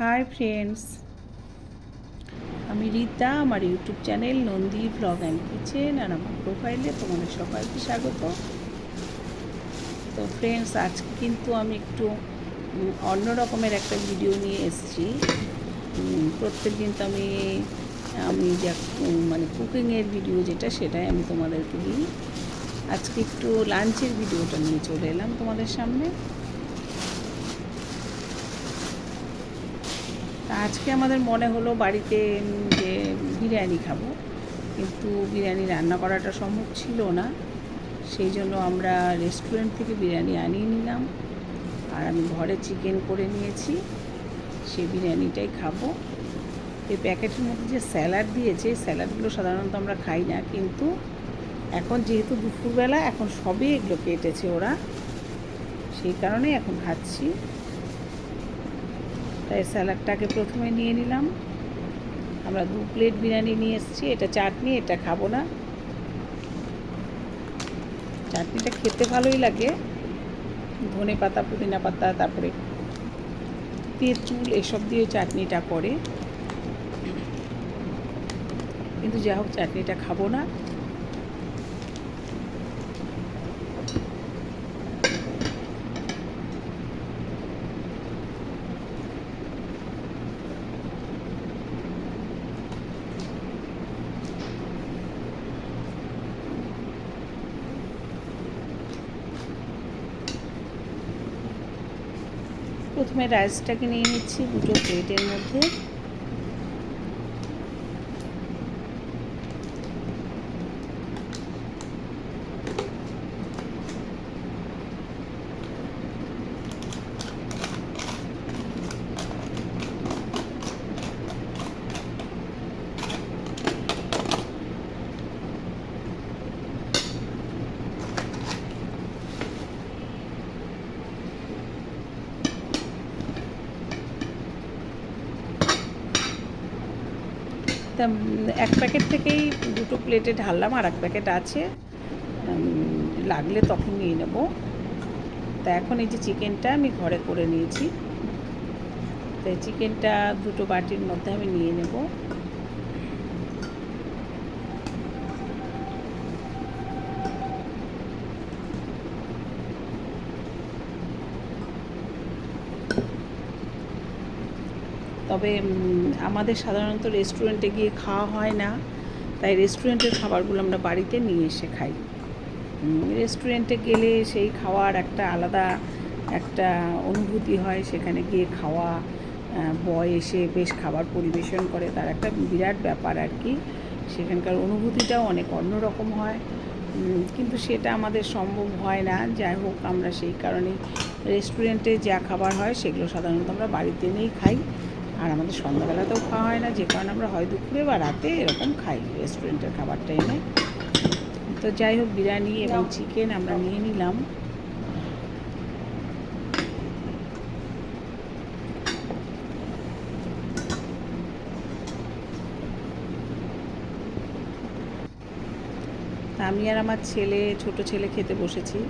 Hi friends, আমি রীতা। আমার YouTube channel Nandi blog and kitchen আর আমার প্রোফাইলে তোমাদের সবাইকে স্বাগত। তো ফ্রেন্ডস, আজকে কিন্তু আমি একটু অন্য রকমের একটা ভিডিও নিয়ে এসেছি। প্রত্যেক দিন তো আমি যা মানে কুকিংয়ের ভিডিও যেটা সেটাই আমি তোমাদেরকে দিই। আজকে একটু লাঞ্চের ভিডিওটা নিয়ে চলে এলাম তোমাদের সামনে। আজকে আমাদের মনে হলো বাড়িতে যে বিরিয়ানি খাবো, কিন্তু বিরিয়ানি রান্না করাটা সম্ভব ছিল না। সেই জন্য আমরা রেস্টুরেন্ট থেকে বিরিয়ানি আনিয়ে নিলাম, আর আমি ঘরে চিকেন করে নিয়েছি, সেই বিরিয়ানিটাই খাবো। এই প্যাকেটের মধ্যে যে স্যালাড দিয়েছে, স্যালাডগুলো সাধারণত আমরা খাই না, কিন্তু এখন যেহেতু দুপুরবেলা এখন সবে এগুলো কেটেছে ওরা, সেই কারণেই এখন খাচ্ছি। তাই স্যালাডটাকে প্রথমে নিয়ে নিলাম। আমরা 2 প্লেট বিরিয়ানি নিয়ে এসেছি। এটা চাটনি, এটা খাবো না। চাটনিটা খেতে ভালোই লাগে, ধনে পাতা, পুদিনা পাতা, তারপরে তেঁতুল এসব দিয়ে চাটনিটা করে, কিন্তু যা হোক চাটনিটা খাবো না। প্রথমে রাইসটাকে নিয়ে নিচ্ছি 2টো প্লেটের মধ্যে। তা এক প্যাকেট থেকেই 2টো প্লেটে ঢাললাম, আর এক প্যাকেট আছে, লাগলে তখন নিয়ে নেব। তা এখন এই যে চিকেনটা আমি ঘরে করে নিয়েছি, তাই চিকেনটা 2টো বাটির মধ্যে আমি নিয়ে নেব। তবে আমাদের সাধারণত রেস্টুরেন্টে গিয়ে খাওয়া হয় না, তাই রেস্টুরেন্টের খাবারগুলো আমরা বাড়িতে নিয়ে এসে খাই। রেস্টুরেন্টে গেলে সেই খাওয়ার একটা আলাদা একটা অনুভূতি হয়। সেখানে গিয়ে খাওয়া, বয় এসে বেশ খাবার পরিবেশন করে, তার একটা বিরাট ব্যাপার আর কি। সেখানকার অনুভূতিটাও অনেক অন্যরকম হয়, কিন্তু সেটা আমাদের সম্ভব হয় না। যাই হোক, আমরা সেই কারণেই রেস্টুরেন্টে যা খাবার হয় সেগুলো সাধারণত আমরা বাড়িতে এনেই খাই। আর আমাদের সন্ধ্যাবেলাতেও খাওয়া হয় না, যে কারণে আমরা হয় দুপুরে বা রাতে এরকম খাই রেস্টুরেন্টের খাবারটা এনে। তো যাই হোক, বিরিয়ানি এবং চিকেন আমরা নিয়ে নিলাম। আমি আর আমার ছোট ছেলে খেতে বসেছি।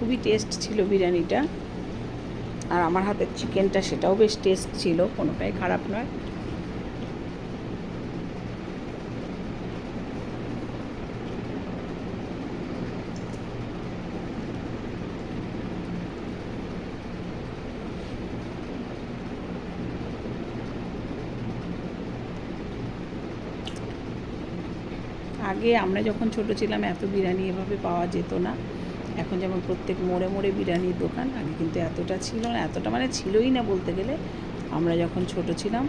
খুবই টেস্ট ছিল বিরিয়ানিটা, আর আমার হাতের চিকেনটা সেটাও বেশ টেস্ট ছিল, কোনোটাই খারাপ নয়। আগে আমরা যখন ছোট ছিলাম এত বিরিয়ানি এভাবে পাওয়া যেত না। এখন যেমন প্রত্যেক মোড়ে মোড়ে বিরিয়ানির দোকান, আগে কিন্তু এতটা ছিল না, এতটা মানে ছিলই না বলতে গেলে, আমরা যখন ছোট ছিলাম।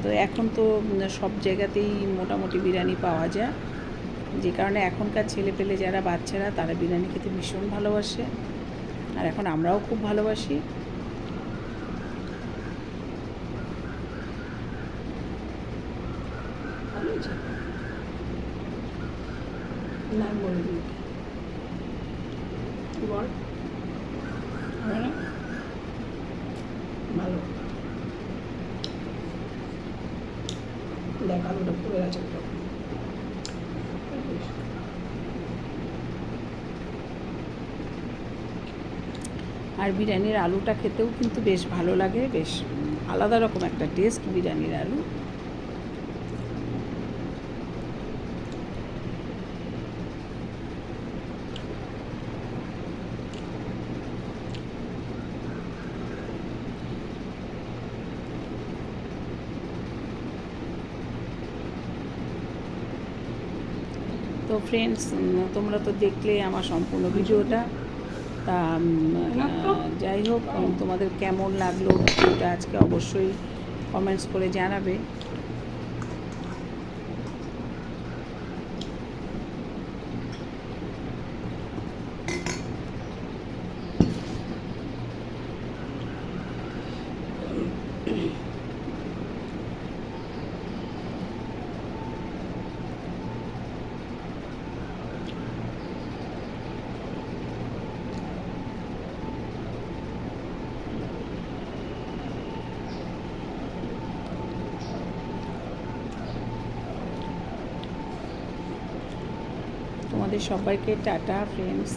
তো এখন তো সব জায়গাতেই মোটামুটি বিরিয়ানি পাওয়া যায়, যে কারণে এখনকার ছেলেপেলে যারা বাচ্চারা, তারা বিরিয়ানি খেতে ভীষণ ভালোবাসে, আর এখন আমরাও খুব ভালোবাসি। নাম বলে দিই, বল ভালো। দেখ আলুটা পুড়ে গেছে একটু। আর বিরিয়ানির আলুটা খেতেও কিন্তু বেশ ভালো লাগে, বেশ আলাদা রকম একটা টেস্ট বিরিয়ানির আলু। তো ফ্রেন্ডস, তোমরা তো দেখলে আমার সম্পূর্ণ ভিডিওটা। তা যাই হোক, তোমাদের কেমন লাগলো ভিডিওটা আজকে অবশ্যই কমেন্টস করে জানাবে। তোমাদের সবাইকে টাটা ফ্রেন্ডস।